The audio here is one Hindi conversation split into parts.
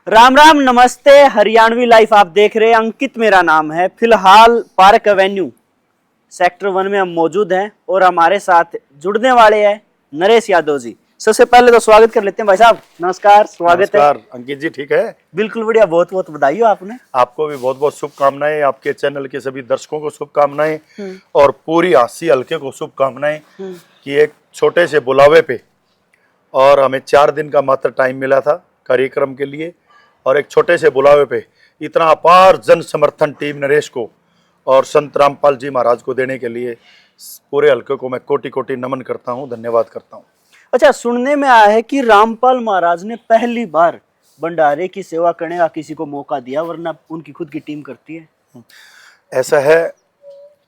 राम राम नमस्ते, हरियाणवी लाइफ आप देख रहे हैं। अंकित मेरा नाम है। फिलहाल पार्क एवेन्यू सेक्टर 1 में हम मौजूद हैं और हमारे साथ जुड़ने वाले हैं नरेश यादव जी। सबसे पहले तो स्वागत कर लेते हैं भाई साहब। नमस्कार, स्वागत है। नमस्कार अंकित जी, ठीक है? बिल्कुल बढ़िया, बहुत बहुत बधाई हो आपने। आपको भी बहुत बहुत शुभकामनाएं, आपके चैनल के सभी दर्शकों को शुभकामनाएं और पूरी हांसी हल्के को शुभकामनाएं कि एक छोटे से बुलावे पे और हमें 4 दिन का मात्र टाइम मिला था कार्यक्रम के लिए, और एक छोटे से बुलावे पे इतना अपार जन समर्थन टीम नरेश को और संत रामपाल जी महाराज को देने के लिए पूरे हल्के को मैं कोटि कोटि नमन करता हूँ, धन्यवाद करता हूँ। अच्छा, सुनने में आया है कि रामपाल महाराज ने पहली बार भंडारे की सेवा करने का किसी को मौका दिया, वरना उनकी खुद की टीम करती है। ऐसा है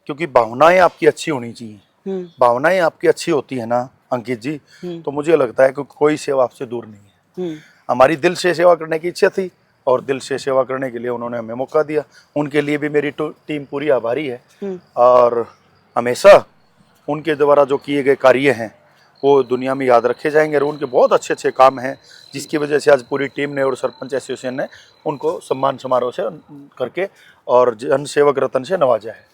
क्योंकि भावनाएं आपकी अच्छी होनी चाहिए। भावनाएं आपकी अच्छी होती है ना अंकित जी, तो मुझे लगता है कि कोई सेवा आपसे दूर नहीं है। हमारी दिल से सेवा करने की इच्छा थी और दिल से सेवा करने के लिए उन्होंने हमें मौका दिया। उनके लिए भी मेरी टीम पूरी आभारी है और हमेशा उनके द्वारा जो किए गए कार्य हैं वो दुनिया में याद रखे जाएंगे। और उनके बहुत अच्छे अच्छे काम हैं जिसकी वजह से आज पूरी टीम ने और सरपंच एसोसिएशन ने उनको सम्मान समारोह से करके और जन सेवक रत्न से नवाजा है।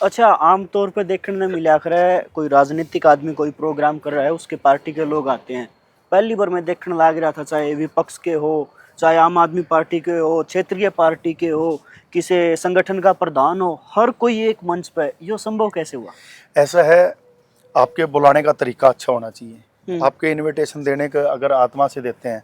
अच्छा, आमतौर पे देखने में मिला कर है, कोई राजनीतिक आदमी कोई प्रोग्राम कर रहा है, उसके पार्टी के लोग आते हैं। पहली बार मैं देखने लग रहा था, चाहे विपक्ष के हो, चाहे आम आदमी पार्टी के हो, क्षेत्रीय पार्टी के हो, किसी संगठन का प्रधान हो, हर कोई एक मंच पे। ये संभव कैसे हुआ? ऐसा है, आपके बुलाने का तरीका अच्छा होना चाहिए। आपके इनविटेशन देने का अगर आत्मा से देते हैं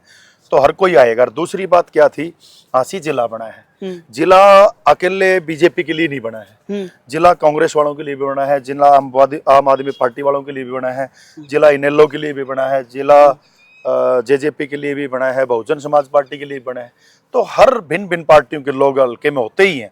तो हर कोई आएगा। दूसरी बात क्या थी, हांसी जिला बना है। जिला अकेले बीजेपी के लिए नहीं बना है, जिला कांग्रेस वालों के लिए भी बना है, जिला आम आदमी पार्टी वालों के लिए भी बना है, जिला इनेलो के लिए भी बना है, जिला जेजेपी के लिए भी बना है, बहुजन समाज पार्टी के लिए भी बना है। तो हर भिन्न भिन्न पार्टियों के लोग हल्के में होते ही हैं,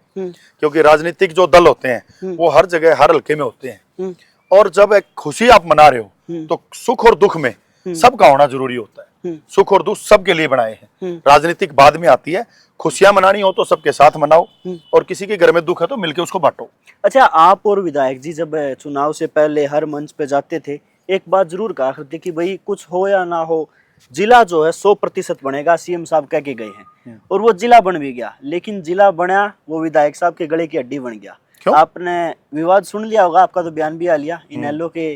क्योंकि राजनीतिक जो दल होते हैं वो हर जगह हर हल्के में होते हैं। और जब एक खुशी आप मना रहे हो तो सुख और दुख में सबका होना जरूरी होता है। सुख और दुख सबके लिए बनाए हैं, राजनीतिक बाद में आती है। खुशियां मनानी हो तो सबके साथ मनाओ और किसी के घर में दुख है तो मिलकर उसको बांटो। अच्छा, आप और विधायक जी जब चुनाव से पहले हर मंच पे जाते थे, एक बात जरूर कहा करते कि भाई कुछ हो या ना हो, जिला जो है 100% बनेगा। सीएम साहब कह के गए हैं और वो जिला बन भी गया। लेकिन जिला बना वो विधायक साहब के गले की हड्डी बन गया। आपने विवाद सुन लिया होगा, आपका तो बयान भी आ लिया। इनेलो के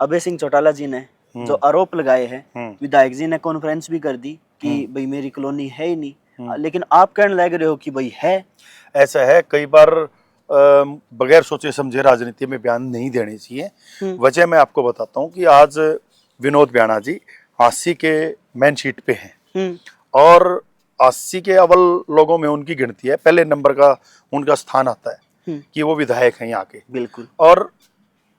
अभय सिंह चौटाला जी ने जो आरोप लगाए हैं, विधायक जी ने कॉन्फ्रेंस भी कर दी कि भाई मेरी कॉलोनी है ही नहीं, लेकिन आप कहने लग रहे हो कि भाई है। ऐसा है, कई बार बगैर सोचे समझे राजनीति में बयान नहीं देने चाहिए। वजह मैं आपको बताता हूँ कि आज विनोद ब्याणा जी 80 के मेन शीट पे हैं और 80 के अव्वल लोगों में उनकी गिनती है, पहले नंबर का उनका स्थान आता है कि वो विधायक हैं यहाँ के। बिल्कुल। और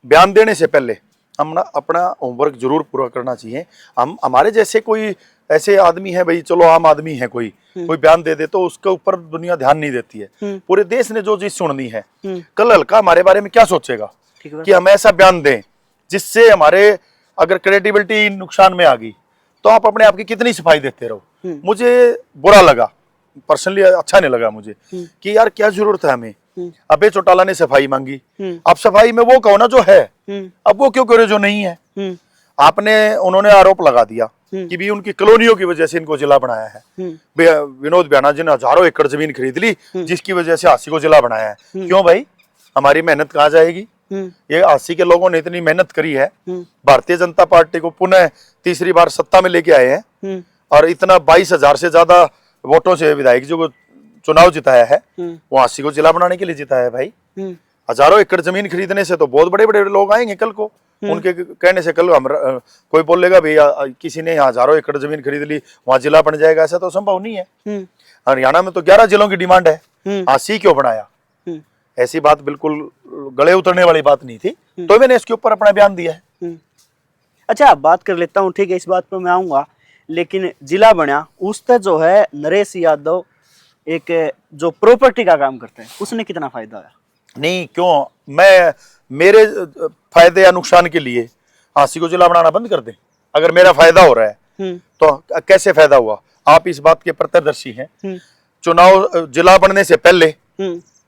बयान देने से पहले हम अपना होमवर्क जरूर पूरा करना चाहिए। हम हमारे जैसे कोई ऐसे आदमी है, भाई चलो आम आदमी है, कोई बयान दे दे तो उसके ऊपर दुनिया ध्यान नहीं देती है। पूरे देश ने जो चीज सुननी है, कल हल्का हमारे बारे में क्या सोचेगा कि हम ऐसा बयान दें जिससे हमारे अगर क्रेडिबिलिटी नुकसान में आ गई तो आप अपने आप की कितनी सफाई देते रहो। मुझे बुरा लगा, पर्सनली अच्छा नहीं लगा मुझे कि यार क्या जरूरत है हमें। अबे चौटाला ने सफाई मांगी, अब सफाई में वो कहो ना जो है, अब वो क्यों करे जो नहीं है। उन्होंने आरोप लगा दिया कि भी उनकी कॉलोनियों की वजह से इनको जिला बनाया है। विनोद ब्याणा जी ने हजारों एकड़ जमीन खरीद ली जिसकी वजह से 80 को जिला बनाया है। क्यों भाई, हमारी मेहनत कहाँ जाएगी? ये 80 के लोगों ने इतनी मेहनत करी है, भारतीय जनता पार्टी को पुनः तीसरी बार सत्ता में लेके आए हैं और इतना 22,000 से ज्यादा वोटों से विधायक जी को चुनाव जिताया है। वो 80 को जिला बनाने के लिए जिताया है भाई। हजारों एकड़ जमीन खरीदने से तो बहुत बड़े बड़े लोग आएंगे कल को। उनके कहने से कल हम कोई बोलेगा भैया किसी ने हजारों एकड़ जमीन खरीद ली वहां जिला बन जाएगा, ऐसा तो संभव नहीं है। हरियाणा में तो 11 जिलों की डिमांड है, 80 क्यों बनाया? ऐसी बात बिल्कुल गले उतरने वाली बात नहीं थी, तो मैंने इसके ऊपर अपना बयान दिया है। अच्छा, बात कर लेता हूँ, ठीक है, इस बात पर मैं आऊंगा। लेकिन जिला बना उससे जो है नरेश यादव एक जो प्रॉपर्टी का काम करते हैं, उसने कितना फायदा है? नहीं, क्यों मैं मेरे फायदे या नुकसान के लिए 80 को जिला बनाना बंद कर दें? अगर मेरा फायदा हो रहा है तो कैसे फायदा हुआ? आप इस बात के प्रत्यक्षदर्शी हैं। चुनाव जिला बनने से पहले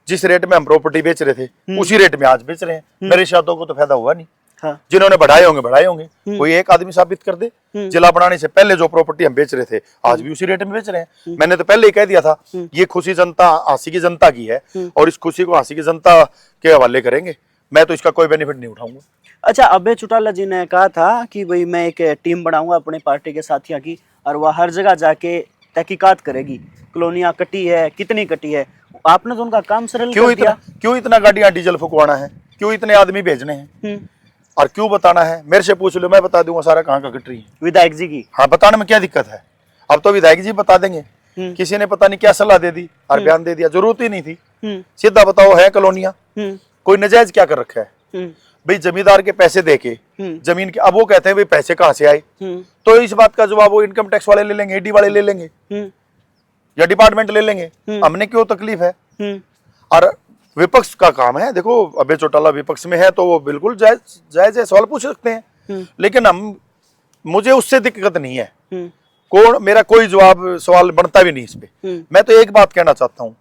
जिस रेट में हम प्रॉपर्टी बेच रहे थे उसी रेट में आज बेच रहे हैं। नरेश यादव को तो फायदा हुआ नहीं। हाँ। जिन्होंने बढ़ाए होंगे कोई एक आदमी साबित कर दे। जिला बनाने से पहले जो प्रॉपर्टी हम बेच रहे थे आज भी उसी रेट में बेच रहे हैं। मैंने तो पहले ही कह दिया था ये खुशी जनता हांसी की जनता की है और इस खुशी को हांसी की जनता के हवाले करेंगे। मैं तो इसका कोई बेनिफिट नहीं उठाऊंगा। अच्छा, अभय चौटाला जी ने कहा था कि भाई मैं एक टीम बनाऊंगा अपने पार्टी के साथियों की और वह हर जगह जाके तहकीकात करेगी, कॉलोनियां कटी है कितनी कटी है। आपने तो उनका काम सरल कर दिया। क्यों इतना गाड़ियां डीजल फुकवाना है, क्यों इतने आदमी भेजने हैं और क्यों बताना है? मेरे से पूछ लो, मैं बता दूंगा सारा कहाँ का कट रही है। विधायक जी की? हाँ, बताने में क्या दिक्कत है? अब तो विधायक जी बता देंगे। किसी ने पता नहीं क्या सलाह दे दी और बयान दे दिया, जरूरत ही नहीं थी। सीधा बताओ, है कॉलोनियां, कोई नजायज क्या कर रखा है? भाई जमींदार के पैसे देके जमीन के, अब वो कहते हैं भाई पैसे कहाँ से आए, तो इस बात का जवाब वो इनकम टैक्स वाले ले लेंगे, ईडी वाले ले लेंगे या डिपार्टमेंट ले लेंगे। हमने क्यों तकलीफ है? और विपक्ष का काम है, देखो अभय चौटाला विपक्ष में है तो वो बिल्कुल जायज है, सवाल पूछ सकते हैं। लेकिन मुझे उससे दिक्कत नहीं है। मेरा कोई सवाल बनता भी नहीं इस पे। मैं तो एक बात कहना चाहता हूँ,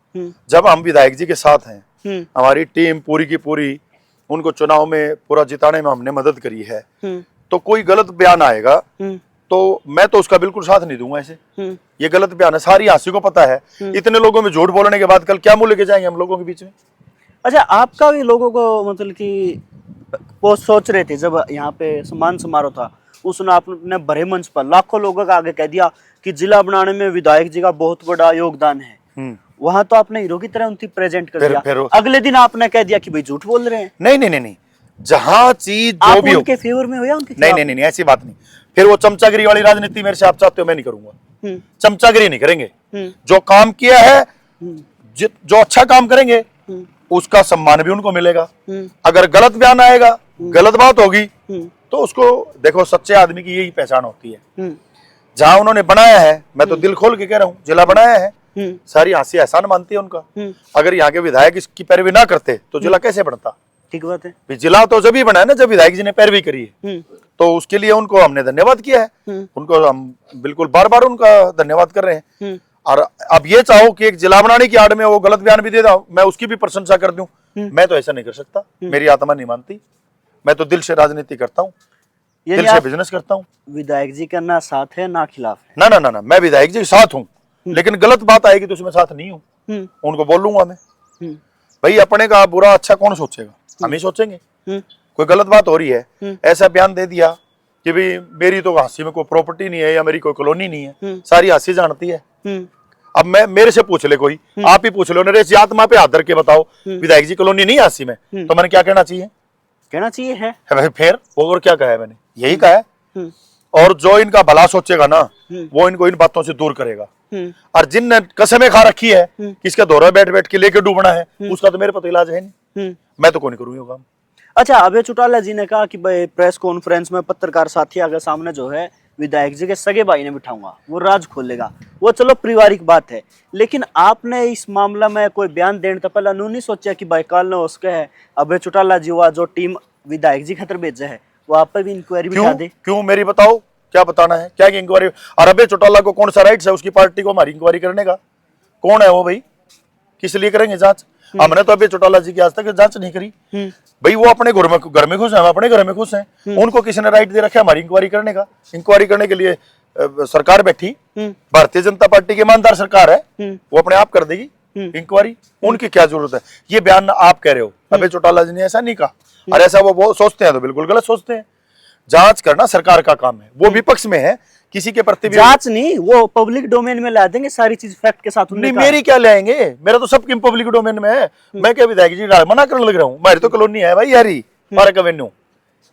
जब हम विधायक जी के साथ हैं, हमारी टीम पूरी की पूरी, उनको चुनाव में पूरा जिताने में हमने मदद करी है, तो कोई गलत बयान आएगा तो मैं तो उसका बिल्कुल साथ नहीं दूंगा। ऐसे ये गलत बयान है, सारी हांसी को पता है। इतने लोगों में झूठ बोलने के बाद कल क्या मुंह लेके जाएंगे हम लोगों के बीच में? अच्छा, आपका भी लोगों को मतलब कि वो सोच रहे थे जब यहाँ पे सम्मान समारोह था, उसने आपने बड़े मंच पर लाखों लोगों का आगे कह दिया कि जिला बनाने में विधायक जी का बहुत बड़ा योगदान है। वहां तो आपने हीरो की तरह उनकी प्रेजेंट कर दिया। अगले दिन आपने कह दिया कि भाई झूठ बोल रहे हैं। नहीं, जहां चीज जो भी हो उनके फेवर में हो या उनके नहीं, ऐसी बात नहीं। फिर वो चमचागिरी वाली राजनीति मेरे से आप चाहते हो, मैं नहीं करूंगा। चमचागिरी नहीं करेंगे। जो काम किया है, जो अच्छा काम करेंगे उसका सम्मान भी उनको मिलेगा। अगर गलत बयान आएगा, गलत बात होगी, तो उसको देखो, सच्चे आदमी की यही पहचान होती है। जहां उन्होंने बनाया है, मैं तो दिल खोल के कह रहा हूँ, जिला बनाया है, सारी हांसी एहसान मानती है उनका। अगर यहाँ के विधायक इसकी पैरवी ना करते तो जिला कैसे बनता? ठीक बात है। जिला तो जब ही बना है ना, जब विधायक जी ने पैरवी करी है, तो उसके लिए उनको हमने धन्यवाद किया है। उनको हम बिल्कुल बार बार उनका धन्यवाद कर रहे हैं। और अब ये चाहो कि एक जिला बनाने की आड़ में वो गलत बयान भी दे दो, मैं उसकी भी प्रशंसा कर दूं, मैं तो ऐसा नहीं कर सकता। मेरी आत्मा नहीं मानती। मैं तो दिल से राजनीति करता हूँ, दिल से बिजनेस करता हूँ। विधायक जी का ना साथ है ना खिलाफ है? ना, मैं विधायक जी के साथ हूँ, लेकिन गलत बात आएगी तो उसमें साथ नहीं हूँ। उनको बोल लूंगा मैं, भाई अपने का बुरा अच्छा कौन सोचेगा? हम ही सोचेंगे। कोई गलत बात हो रही है, ऐसा बयान दे दिया कि भाई मेरी तो हांसी में कोई प्रॉपर्टी नहीं है या मेरी कोई कॉलोनी नहीं है, सारी हांसी जानती है। अब मेरे से पूछ ले कोई, आप ही पूछ लो, नरेश जी आत्मा पे हाथ धर के बताओ, विधायक जी कॉलोनी नहीं हांसी में, तो मैंने क्या कहना चाहिए? कहना चाहिए है फिर और क्या कहा है? मैंने यही कहा है। और जो इनका भला सोचेगा ना, वो इनको इन बातों से दूर करेगा। और जिन कसमें खा रखी है कि इसका दौरा बैठ बैठ के लेके डूबना है, उसका तो मेरे पता इलाज है नहीं। मैं तो कोई नहीं करूंगा काम। अच्छा, अभय चौटाला जी ने कहा कि भाई प्रेस कॉन्फ्रेंस में पत्रकार साथियों के सामने जो है विधायक जी के सगे भाई ने बिठाऊंगा, वो राज खोलेगा। वो चलो पारिवारिक बात है, लेकिन आपने इस मामला में कोई बयान देने तो पहले नहीं सोचा कि भाई काल ने उसके है अभय चौटाला जी हुआ जो टीम विधायक जी खतर भेजे है, वो आप पे भी इंक्वायरी बिठा दे? क्यों? मेरी बताओ, क्या बताना है? क्या की इंक्वायरी? और अभय चौटाला को कौन सा राइट्स है उसकी पार्टी को हमारी इंक्वायरी करने का? कौन है वो भाई? किस लिए करेंगे जांच? हमने तो अभय चौटाला जी की आज तक जांच नहीं करी। भाई वो अपने घर में खुश है, हम अपने घर में खुश हैं। उनको किसी ने राइट दे रखा है हमारी इंक्वायरी करने का? इंक्वायरी करने के लिए सरकार बैठी, भारतीय जनता पार्टी की ईमानदार सरकार है, वो अपने आप कर देगी इंक्वायरी। उनकी क्या जरूरत है? ये बयान आप कह रहे हो, अभय चौटाला जी ने ऐसा नहीं कहा। और ऐसा वो सोचते हैं तो बिल्कुल गलत सोचते हैं। जांच करना सरकार का काम है, वो विपक्ष में है, किसी के प्रति जांच नहीं, वो पब्लिक डोमेन में ला देंगे सारी चीज फैक्ट के साथ। नहीं, मेरी क्या लाएंगे? मेरा तो सबकी पब्लिक डोमेन में है। मैं क्या विधायक जी मना करने लग रहा हूँ? मेरी तो कॉलोनी है भाई यारी, पार्क एवेन्यू,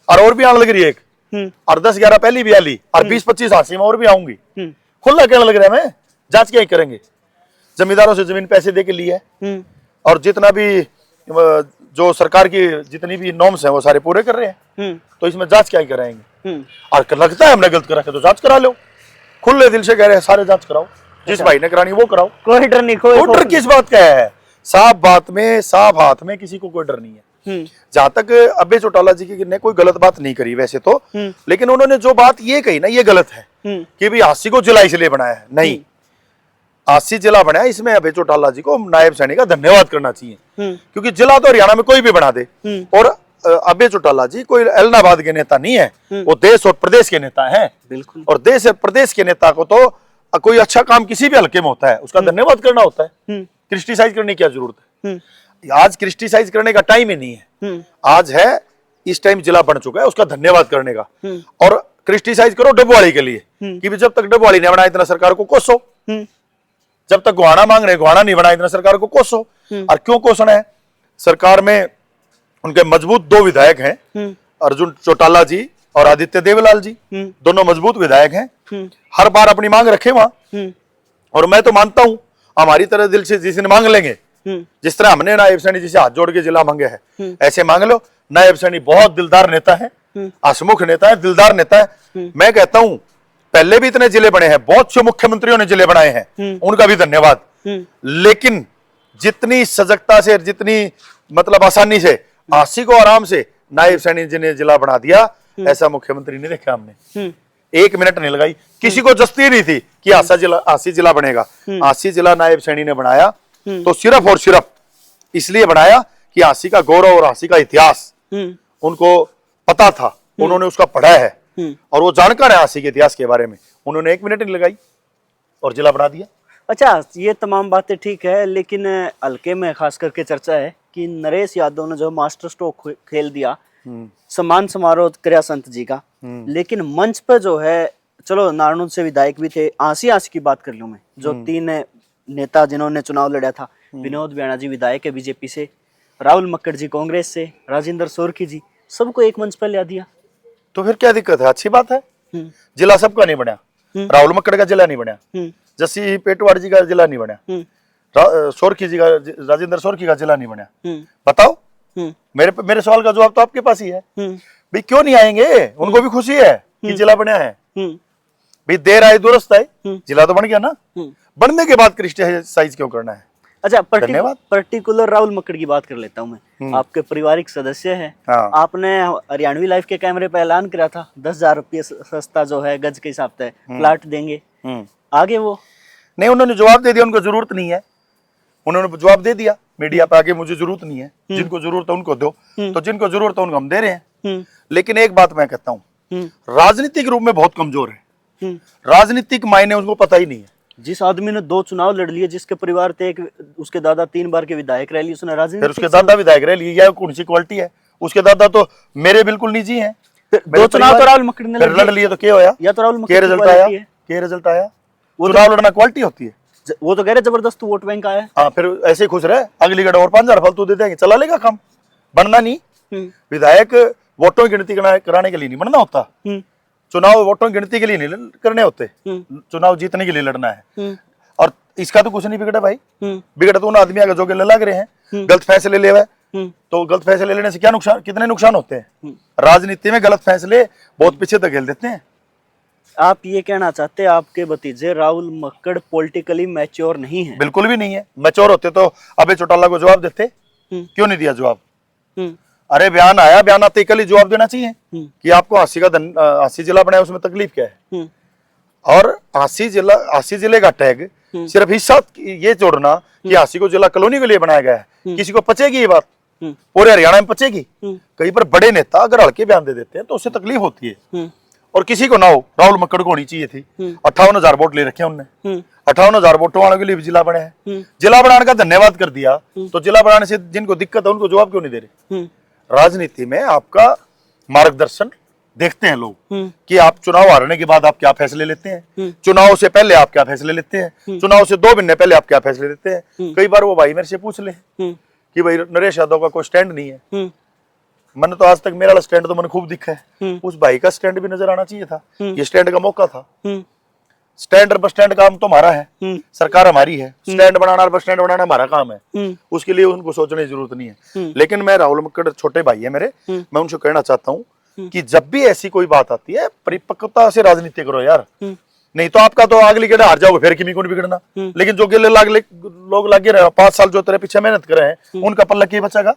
और भी आने लग रही है एक, और 10-11 पहली भी आली, और 20-25 हांसी में और भी आऊंगी। खुला कहने लग रहा है मैं, जांच क्या करेंगे? जमींदारों से जमीन पैसे दे के लिए है, और जितना भी जो सरकार की जितनी भी नॉर्म्स हैं वो सारे पूरे कर रहे हैं, तो इसमें जांच क्या कराएंगे? और लगता है हमने गलत करा है तो जांच करा लो। खुले दिल से कह रहे हैं सारे जांच कराओ, जिस भाई ने करानी वो कराओ। कोई डर नहीं, कोई डर किस बात का है? साफ बात में, साफ हाथ में, किसी को कोई डर नहीं है। जहां तक अभय चौटाला जी की ने कोई गलत बात नहीं करी वैसे तो, लेकिन उन्होंने जो बात ये कही ना, ये गलत है कि भाई हांसी को जिला इसलिए बनाया है। नहीं, हांसी जिला बनाया, इसमें अभय चौटाला जी को नायब सैनी का धन्यवाद करना चाहिए, क्योंकि जिला तो हरियाणा में कोई भी बना दे, और अबे चौटाला जी कोई एलनाबाद के नेता नहीं है, वो देश और प्रदेश के नेता हैं। बिल्कुल। और देश और प्रदेश के नेता को तो कोई अच्छा काम किसी भी हल्के में होता है उसका धन्यवाद करना होता है, क्रिटिसाइज करने की क्या जरूरत है। आज क्रिटिसाइज करने का टाइम ही नहीं है, आज है इस टाइम जिला बन चुका है उसका धन्यवाद करने का। और क्रिटिसाइज करो डबवाड़ी के लिए कि भी जब तक डबवाड़ी ने बनाया इतना सरकार को कोसो, जब तक गोहाना मांग रहे गोहाना नहीं बनाया इतना सरकार को कोसो। और क्यों कोसना है, सरकार में उनके मजबूत दो विधायक हैं, अर्जुन चौटाला जी और आदित्य देवलाल जी, दोनों मजबूत विधायक हैं, हर बार अपनी मांग रखे वहां। और मैं तो मानता हूं हमारी तरह दिल से जिसने मांग लेंगे, जिस तरह हमने नायब सैनी जी से हाथ जोड़ के जिला मांगे हैं ऐसे मांग लो। नायब सैनी बहुत दिलदार नेता है, हंसमुख नेता है, दिलदार नेता है। मैं कहता हूं पहले भी इतने जिले बने हैं, बहुत से मुख्यमंत्रियों ने जिले बनाए हैं, उनका भी धन्यवाद। लेकिन जितनी सजगता से, जितनी मतलब आसानी से, आसी को आराम से नायब सैनी जी ने जिला बना दिया, ऐसा मुख्यमंत्री नहीं देखा हमने। 1 मिनट नहीं लगाई, किसी को जस्ती नहीं थी कि आसी जिला बनेगा। आसी जिला नायब सैनी ने बनाया तो सिर्फ और सिर्फ इसलिए बनाया कि आसी का गौरव और आसी का इतिहास उनको पता था, उन्होंने उसका पढ़ा है और वो जानकार है आसी के इतिहास के बारे में। उन्होंने 1 मिनट नहीं लगाई और जिला बना दिया। अच्छा, ये तमाम बातें ठीक है, लेकिन हल्के में खास करके चर्चा है कि नरेश यादव ने जो मास्टर स्ट्रोक खेल दिया, सम्मान समारोह कराया संत जी का, लेकिन मंच पर जो है, चलो नारायण से विधायक भी थे, आसी की बात कर लूं मैं, जो 3 नेता जिन्होंने चुनाव लड़ा था, विनोद बियाणा जी विधायक है बीजेपी से, राहुल मक्कड़ जी कांग्रेस से, राजेंद्र सोरकी जी, सबको एक मंच पर ला दिया। तो फिर क्या दिक्कत है, अच्छी बात है। जिला सबका नहीं बना, राहुल मक्कड़ का जिला नहीं बना, जसी पेटवाड़ जी का जिला नहीं बना, सोरकी जी का, राजेंद्र सोरकी का जिला नहीं बना। बताओ, मेरे सवाल का जवाब तो आपके पास ही है भाई, क्यों नहीं आएंगे? उनको भी खुशी है कि जिला बना है भाई, देर आए दुरुस्त आए, जिला तो बन गया ना। बनने के बाद क्रिटिसाइज क्यों करना है? अच्छा, पर्टिकुलर राहुल मक्कड़ की बात कर लेता हूँ मैं, आपके पारिवारिक सदस्य है। हाँ। आपने हरियाणवी लाइफ के कैमरे पे ऐलान करा था 10,000 रुपये सस्ता जो है गज के हिसाब से प्लाट देंगे, आगे वो नहीं, उन्होंने जवाब दे दिया, उनको जरूरत नहीं है। उन्होंने जवाब दे दिया मीडिया पे आके, मुझे जरूरत नहीं है, जिनको जरूरत है उनको दो। तो जिनको जरूरत है उनको हम दे रहे हैं। लेकिन एक बात मैं कहता हूँ, राजनीतिक रूप में बहुत कमजोर है, राजनीतिक मायने उसको पता ही नहीं है। जिस आदमी ने 2 चुनाव लड़ लिए, जिसके परिवार थे, उसके दादा 3 बार के विधायक रह लिए, उसने राजनीति, फिर उसके दादा विधायक रह लिए, यह कौन सी क्वालिटी है? उसके दादा तो मेरे बिल्कुल निजी हैं। 2 चुनाव तो राहुल मक्कड़ ने लड़ लिए, तो क्या होया? या तो राहुल मक्कड़ क्या रिजल्ट आया? क्या रिजल्ट आया? चुनाव लड़ना क्वालिटी होती है। वो तो कह रहे जबरदस्त वोट बैंक आया। हाँ, फिर ऐसे खुश रहे, अगली गढ़ और 5,000 फालतू दे देंगे, चला लेगा काम। बनना नहीं, विधायक वोटों की गिनती कराने के लिए नहीं बनना होता, चुनाव वोटों की गिनती के लिए नहीं करने होते, चुनाव जीतने के लिए लड़ना है। और इसका तो कुछ नहीं बिगड़ा भाई, बिगड़ा तो उन आदमी आगे जो के लग रहे हैं, गलत फैसले ले हुए, तो गलत फैसले लेने से क्या नुकसान, कितने नुकसान होते हैं? राजनीति में गलत फैसले बहुत पीछे धकेल देते हैं। आप ये कहना चाहते हैं आपके भतीजे राहुल मक्कड़ पॉलिटिकली मैच्योर नहीं है? बिल्कुल भी नहीं है। मैच्योर होते तो अबे चौटाला को जवाब देते, क्यों नहीं दिया जवाब? अरे बयान आया, बयान आते कल ही जवाब देना चाहिए कि आपको आसी जिला बनाया, उसमें तकलीफ क्या है? और आसी जिले का टैग सिर्फ हिस्सा ये जोड़ना कि आसी को जिला कॉलोनी के लिए बनाया गया है, किसी को पचेगी ये बात? पूरे हरियाणा में पचेगी? कहीं पर बड़े नेता अगर हल्के बयान दे देते हैं तो उससे तकलीफ होती है, और किसी को ना हो। राहुल मक्कड़ को होनी चाहिए थी। 58,000 वोट ले रखे उनने, 58,000 वोटों वालों के लिए भी जिला बने हैं। जिला बनाने का धन्यवाद कर दिया, तो जिला बनाने से जिनको दिक्कत है उनको जवाब क्यों नहीं दे रहे? राजनीति में आपका मार्गदर्शन देखते हैं लोग कि आप चुनाव हारने के बाद आप क्या फैसले लेते हैं, चुनाव से पहले आप क्या फैसले लेते हैं, चुनाव से 2 महीने पहले आप क्या फैसले लेते हैं। कई बार वो भाई मेरे से पूछ ले कि भाई नरेश यादव का कोई स्टैंड नहीं है। मैंने तो आज तक मेरा स्टैंड तो मैंने खूब दिखा है, उस भाई का स्टैंड भी नजर आना चाहिए था। ये स्टैंड का मौका था। स्टैंड और बस स्टैंड काम तो हमारा है, सरकार हमारी है, स्टैंड बनाना और बस स्टैंड बनाना हमारा काम है, उसके लिए उनको सोचने की जरूरत नहीं है। लेकिन मैं राहुल मक्कड़ छोटे भाई है मेरे, मैं उनसे कहना चाहता हूँ कि जब भी ऐसी कोई बात आती है परिपक्वता से राजनीति करो यार, नहीं तो आपका तो अगली गेड़ा हार जाओगे, फिर किमी को नहीं बिगड़ना। लेकिन जो लोग लगे रहे 5 साल जो तेरे पीछे मेहनत कर रहे हैं, उनका पल्ला क्या बचेगा?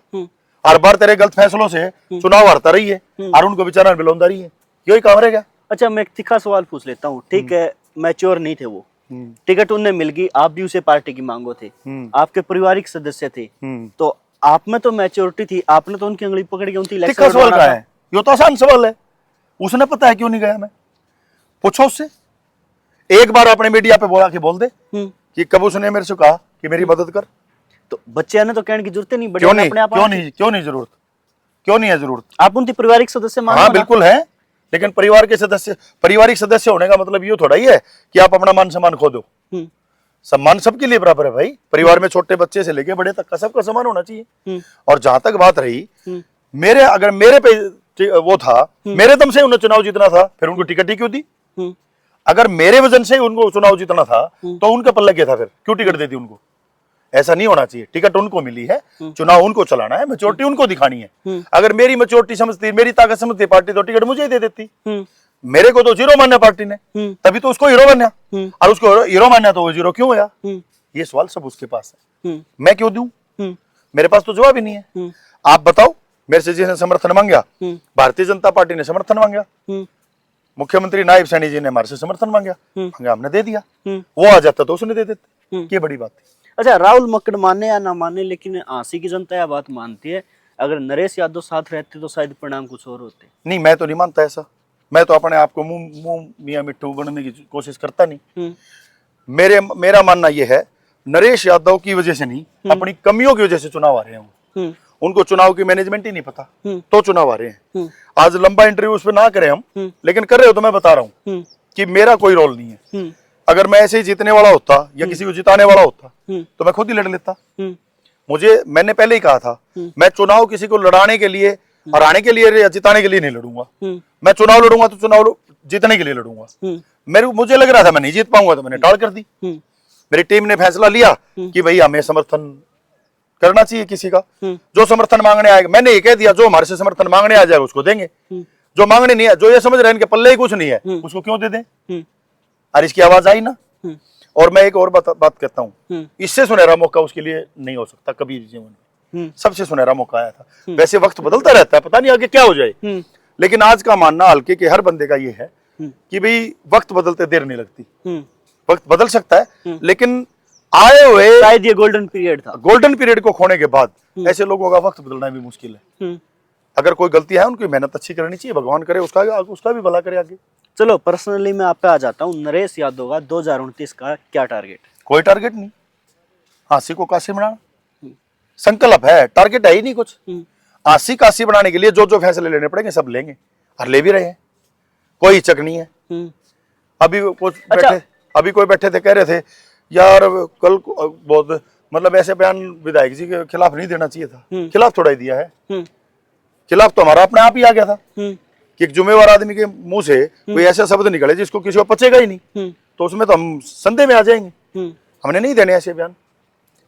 हर बार तेरे गलत फैसलों से चुनाव हारता रही है और उनको बेचारा बिलौंदा रही है, यही काम रहेगा। अच्छा, मैं एक तीखा सवाल पूछ लेता हूँ, ठीक है, मैच्योर नहीं थे वो, टिकट उन्हें मिल गई, आप भी उसे पार्टी की मांगो थे, आपके पारिवारिक सदस्य थे, तो आप में तो मैच्योरिटी थी, आपने तो उनकी उंगली पकड़ के उनकी टिक्का सवाल का है, ये तो आसान सवाल है। उसने पता है क्यों नहीं गया, मैं पूछो उससे। एक बार अपने मीडिया पे बोला कि बोल दे कि कब उसने मेरे से कहा कि मेरी मदद कर। तो बच्चे ने तो कहने की जरूरत ही नहीं, क्यों नहीं, अपने आप क्यों नहीं जरूरत, क्यों नहीं है जरूरत? आप उनकी पारिवारिक सदस्य मानो हाँ ना। बिल्कुल है, लेकिन परिवार के सदस्य, पारिवारिक सदस्य होने का मतलब ये थोड़ा ही है कि आप अपना मान सम्मान खो दो। सम्मान सबके लिए बराबर है भाई, परिवार में छोटे बच्चे से लेके बड़े तक का सबका सम्मान होना चाहिए। और जहां तक बात रही मेरे, अगर मेरे पे वो था, मेरे दम से उन्हें चुनाव जीतना था, फिर उनको टिकट ही क्यों दी? अगर मेरे वजन से उनको चुनाव जीतना था तो उनका पल्ला क्या था, फिर क्यों टिकट देती उनको? ऐसा नहीं होना चाहिए। टिकट उनको मिली है, चुनाव उनको चलाना है, मेच्योरिटी उनको दिखानी है। अगर मेरी मेच्योरिटी समझती, मेरी ताकत समझती पार्टी, तो टिकट मुझे ही दे देती। मेरे को तो जीरो माना पार्टी ने, तभी तो उसको हीरो बनया, और उसको हीरो माना तो वो जीरो क्यों हुआ? ये सवाल सब उसके पास है, मैं क्यों दूं? मेरे पास तो जवाब ही नहीं है। आप बताओ, मेरे से जिसने समर्थन मांगा, भारतीय जनता पार्टी ने समर्थन मांगा, मुख्यमंत्री नायब सैनी जी ने हमारे से समर्थन मांगा, हमने दे दिया। वो आ जाता तो उसने दे देते, ये बड़ी बात थी। अच्छा, राहुल मक्कड़ माने या ना माने, लेकिन आंसी की जनता यह बात मानती है, अगर नरेश यादव साथ रहते तो शायद परिणाम कुछ और होते। नहीं, मैं तो नहीं मानता ऐसा। मैं तो अपने आप को मुंह मियां मिट्टू बनने की कोशिश करता नहीं। मेरा मानना यह है, नरेश यादव की वजह से नहीं, अपनी कमियों की वजह से चुनाव आ रहे हैं। उनको चुनाव की मैनेजमेंट ही नहीं पता, तो चुनाव आ रहे हैं। आज लंबा इंटरव्यू उस पर ना करें हम, लेकिन कर रहे हो तो मैं बता रहा हूँ कि मेरा कोई रोल नहीं है। अगर मैं ऐसे ही जीतने वाला होता या किसी को जिताने वाला होता तो मैं खुद ही लड़ लेता। मैंने पहले ही कहा था, मैं चुनाव किसी को लड़ाने के लिए, हराने के लिए या जिताने के लिए नहीं लड़ूंगा। मैं चुनाव लड़ूंगा तो चुनाव जीतने के लिए लड़ूंगा। मुझे लग रहा था मैं नहीं जीत पाऊंगा, तो मैंने टाल कर दी। मेरी टीम ने फैसला लिया कि भाई हमें समर्थन करना चाहिए किसी का, जो समर्थन मांगने आएगा। मैंने ये कह दिया, जो हमारे से समर्थन मांगने आ जाएगा उसको देंगे, जो मांगने नहीं है, जो ये समझ रहे हैं इनके पल्ले ही कुछ नहीं है, उसको क्यों दे दें? और इसकी आवाज आई ना। और मैं एक और बात कहता हूँ, इससे सुनहरा मौका उसके लिए नहीं हो सकता कभी जीवन में। सबसे सुनहरा मौका आया था। वैसे वक्त बदलता रहता है, पता नहीं आगे क्या हो जाए, लेकिन आज का मानना हल्के के हर बंदे का ये है कि भाई वक्त बदलते देर नहीं लगती। वक्त बदल सकता है, लेकिन आए हुए, शायद ये गोल्डन पीरियड था। गोल्डन पीरियड को खोने के बाद ऐसे लोगों का वक्त बदलना भी मुश्किल है। अगर कोई गलती है, उनकी मेहनत अच्छी करनी चाहिए, भगवान करे उसका भी भला करे आगे। चलो पर्सनली मैं आप पे आ जाता हूँ, नरेश यादव का 2029 का क्या टारगेट? कोई टारगेट नहीं, आंसी को काशी बनाना संकल्प है, टारगेट है ही नहीं कुछ। आंसी काशी बनाने के लिए जो जो फैसले लेने पड़ेंगे सब लेंगे, और ले भी रहे हैं, कोई हिचक नहीं है। अभी कोई बैठे थे, कह रहे थे यार कल बहुत, मतलब ऐसे बयान विधायक जी के खिलाफ नहीं देना चाहिए था। खिलाफ थोड़ा ही दिया है, खिलाफ तो हमारा अपने आप ही आ गया था कि एक जुम्मेवार आदमी के मुंह से कोई ऐसा शब्द निकले जिसको किसी को पचेगा ही नहीं, तो उसमें तो हम संदेह में आ जाएंगे। हमने नहीं देने ऐसे बयान,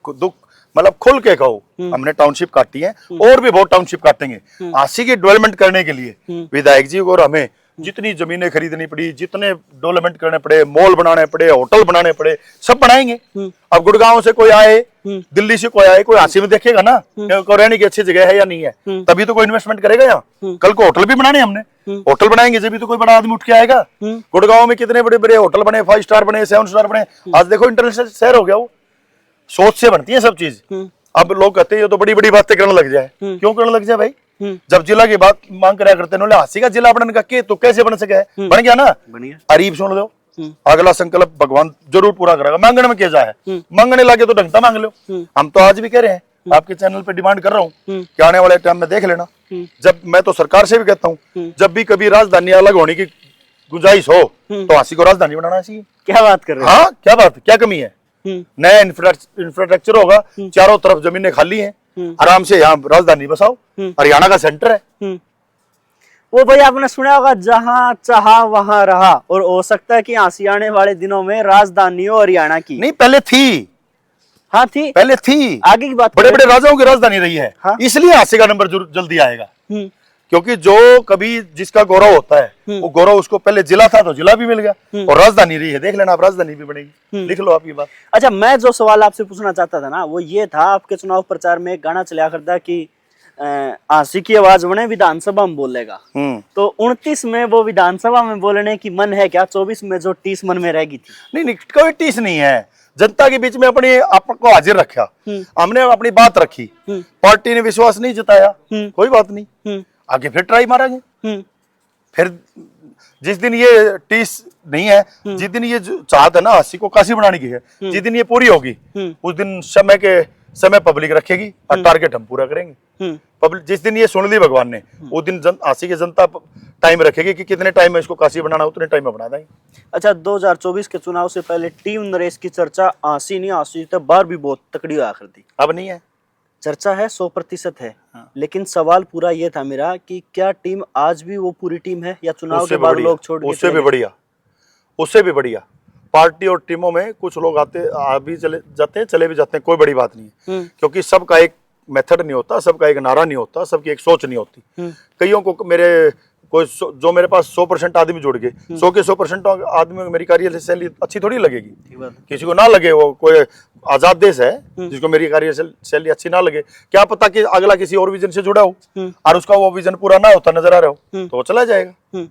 दुख मतलब खुल के कहो। हमने टाउनशिप काटी है, और भी बहुत टाउनशिप काटेंगे। आंसी की डेवलपमेंट करने के लिए विधायक जी को और हमें जितनी जमीनें खरीदनी पड़ी, जितने डेवलपमेंट करने पड़े, मॉल बनाने पड़े, होटल बनाने पड़े, सब बनाएंगे। अब गुड़गांव से कोई आए, दिल्ली से कोई आए, कोई आंसी में देखेगा ना को रहने की अच्छी जगह है या नहीं है, तभी तो कोई इन्वेस्टमेंट करेगा। यहाँ कल को होटल भी बनाने, हमने होटल बनाएंगे जब तो कोई बड़ा आदमी उठ के आएगा। गुड़गांव में कितने बड़े बड़े होटल बने, 5 स्टार बने, 7 स्टार बने, आज देखो इंटरनेशनल शहर हो गया। वो सोच से बनती है सब चीज। अब लोग कहते हैं ये तो बड़ी बड़ी बातें करने लग जाए। क्यों करने लग जाए भाई? जब जिला की बात मांग कराया करते हैं, हांसी का जिला बनने का तो कैसे बन सके? बन गया ना, अरीब सुन लो, अगला संकल्प भगवान जरूर पूरा करेगा। मांगने में क्या जाए, मांगने लगे तो ढंगता मांग लो। हम तो आज भी कह रहे हैं, आपके चैनल पे डिमांड कर रहा हूँ कि आने वाले टाइम में देख लेना। जब मैं तो सरकार से भी कहता हूँ, जब भी कभी राजधानी अलग होने की गुंजाइश हो तो हांसी को राजधानी बनाना चाहिए। क्या बात कर रहे हैं? हाँ, क्या बात, क्या कमी है? नया इंफ्रास्ट्रक्चर होगा, चारों तरफ जमीनें खाली हैं, आराम से यहाँ राजधानी बसाओ, हरियाणा का सेंटर है। वो भाई आपने सुना होगा, जहाँ चाहा वहां रहा, और हो सकता है कि आंसी आने वाले दिनों में राजधानी हो हरियाणा की। नहीं, पहले थी। हाँ थी, पहले थी, आगे की बात, बड़े बड़े राजाओं की राजधानी रही है। हाँ? इसलिए आंसी का नंबर जल्दी आएगा, क्योंकि जो कभी जिसका गौरव होता है वो गौरव उसको पहले जिला था तो जिला भी मिल गया, और राजधानी रही है, देख लेना आप, राजधानी भी बनेगी। लिख लो आप ये बात। अच्छा, मैं जो सवाल आपसे पूछना चाहता था ना, वो ये था, आपके चुनाव प्रचार में एक गाना चला करता कि आंसी की आवाज बने विधानसभा में बोलेगा। तो 29 में वो विधानसभा में बोलने की मन है क्या? 24 में जो टीस मन में रहेगी थी? नहीं, कोई टीस नहीं है। जनता के बीच में अपने आपको हाजिर रखा, हमने अपनी बात रखी, पार्टी ने विश्वास नहीं जताया, कोई बात नहीं, आगे फिर ट्राई मारेंगे। फिर जिस दिन ये टीस नहीं है, जिस दिन ये चाहत है ना अस्सी को काशी बनाने की है, जिस दिन ये पूरी होगी उस दिन समय पब्लिक रखेगी और टारगेट हम पूरा करेंगे। पब्लिक जिस दिन ये सुन ली भगवान ने, उस दिन अस्सी की जनता टाइम रखेगी कि कितने टाइम में इसको काशी बनाना, उतने टाइम में बना देंगे। अच्छा, 2024 के चुनाव से पहले टीम नरेश की चर्चा आंसी नहीं आंसी तो बार भी बहुत तकड़ी हुआ करती, अब नहीं है। चर्चा है 100% है, लेकिन सवाल पूरा ये था मेरा कि क्या टीम आज भी वो पूरी टीम है या चुनाव के बाद लोग छोड़ के उससे भी बढ़िया, उससे भी बढ़िया। पार्टी और टीमों में कुछ लोग आ भी चले जाते हैं, चले भी जाते हैं, कोई बड़ी बात नहीं है, क्योंकि सबका एक मेथड नहीं होता, सबका एक नारा नहीं होता, सबकी एक सोच नहीं होती। कईयों को जो मेरे पास 100% आदमी जुड़ गए, 100 के 100% आदमी को मेरी कार्यशैली अच्छी थोड़ी लगेगी, किसी को ना लगे, वो कोई आजाद देश है जिसको मेरी कार्यशैली अच्छी ना लगे, क्या पता कि अगला किसी और विजन से जुड़ा हो और उसका वो विजन पूरा ना होता नजर आ रहा हो तो वो चला जाएगा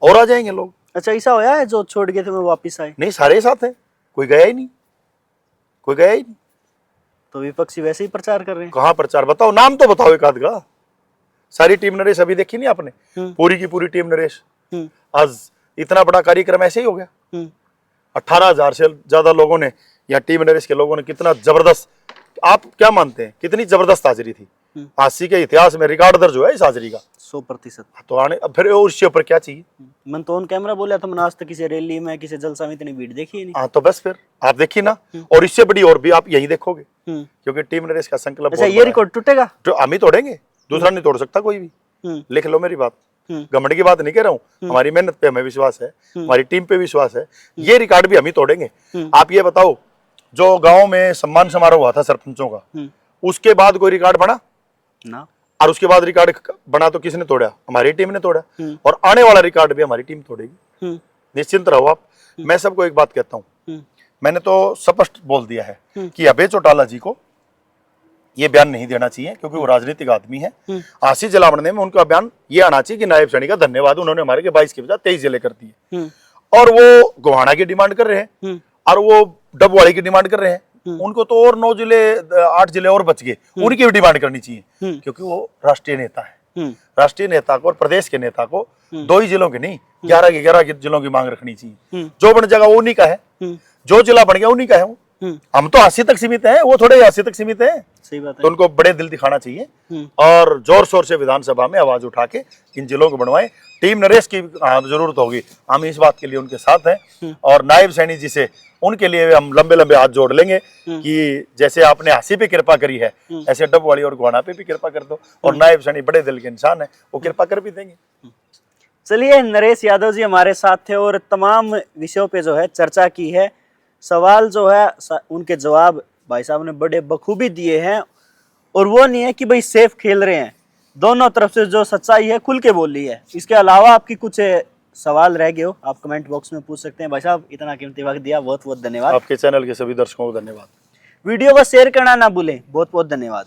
और आ जाएंगे लोग। अच्छा, ऐसा होया है जो छोड़ गए थे वो वापिस आए? नहीं, सारे साथ है, कोई गया ही नहीं, कोई गया ही नहीं। तो विपक्षी वैसे ही प्रचार कर रहे हैं। कहाँ प्रचार, बताओ, नाम तो बताओ एक आध का। सारी टीम नरेश अभी देखी नहीं आपने, पूरी की पूरी टीम नरेश। आज इतना बड़ा कार्यक्रम ऐसे ही हो गया। 18,000 से ज्यादा लोगों ने या टीम नरेश के लोगों ने कितना जबरदस्त, आप क्या मानते हैं कितनी जबरदस्त हाजिरी थी? अस्सी के इतिहास में रिकॉर्ड दर्ज हुआ है इस हाजिरी का 100%। तो आने अब फिर उसके ऊपर क्या चाहिए? मन तो ऑन कैमरा बोला था, मैंने आज तक किसी रैली में किसी जलसा में इतनी भीड़ देखी ही नहीं। हाँ, तो बस फिर आप देखिए ना, और इससे बड़ी और भी आप यही देखोगे, क्योंकि टीम नरेश का संकल्प। अच्छा, ये रिकॉर्ड टूटेगा तो हम ही तोड़ेंगे, दूसरा नहीं तोड़ सकता कोई भी। लिख लो मेरी बात, घमंड की बात नहीं कह रहा हूँ, हमारी मेहनत पे हमें विश्वास है, हमारी टीम पे विश्वास है, ये रिकॉर्ड भी हम ही तोड़ेंगे। आप ये बताओ, जो गांव में सम्मान समारोह हुआ था सरपंचों का, उसके बाद कोई रिकॉर्ड बना ना, और उसके बाद रिकॉर्ड बना तो किसने तोड़ा? हमारी टीम ने तोड़ा, और आने वाला रिकॉर्ड भी हमारी टीम तोड़ेगी, निश्चिंत रहो आप। मैं सबको एक बात कहता हूँ, मैंने तो स्पष्ट बोल दिया है कि अभय चौटाला जी को ये बयान नहीं देना चाहिए, क्योंकि वो राजनीतिक आदमी है। आशीष जलावड़ने में उनका बयान ये आना चाहिए कि नायब सैनी का धन्यवाद, उन्होंने हमारे के 22 के बजाय 23 जिले कर दिए, और वो गोहाना की डिमांड कर रहे हैं और वो डबवाड़ी की डिमांड कर रहे हैं, उनको तो और 9 जिले 8 जिले और बच गए, उनकी भी डिमांड करनी चाहिए, क्योंकि वो राष्ट्रीय नेता है। राष्ट्रीय नेता को और प्रदेश के नेता को 2 ही जिलों के नहीं 11 के 11 जिलों की मांग रखनी चाहिए। जो बन जाएगा वो उन्हीं का है, जो जिला बन गया उन्हीं का है वो। हम तो 80 तक सीमित हैं, वो थोड़े 80 तक सीमित हैं। सही बात है। तो उनको बड़े दिल दिखाना चाहिए और जोर शोर से विधानसभा में आवाज उठा के इन जिलों को बनवाएं। टीम नरेश की जरूरत होगी, हम इस बात के लिए उनके साथ हैं, और नायब सैनी जी से उनके लिए हम लंबे लंबे हाथ जोड़ लेंगे कि जैसे आपने हासी पे कृपा करी है, ऐसे डबवाड़ी और गोहाना पे भी कृपा कर दो, और नायब सैनी बड़े दिल के इंसान है, वो कृपा कर भी देंगे। चलिए, नरेश यादव जी हमारे साथ थे और तमाम विषयों पे जो है चर्चा की है। सवाल जो है उनके जवाब भाई साहब ने बड़े बखूबी दिए हैं, और वो नहीं है कि भाई सेफ खेल रहे हैं, दोनों तरफ से जो सच्चाई है खुल के बोल रही है। इसके अलावा आपकी कुछ सवाल रह गए हो, आप कमेंट बॉक्स में पूछ सकते हैं। भाई साहब, इतना कीमती वक्त दिया, बहुत बहुत धन्यवाद। आपके चैनल के सभी दर्शकों को धन्यवाद। वीडियो को शेयर करना ना भूलें, बहुत बहुत धन्यवाद।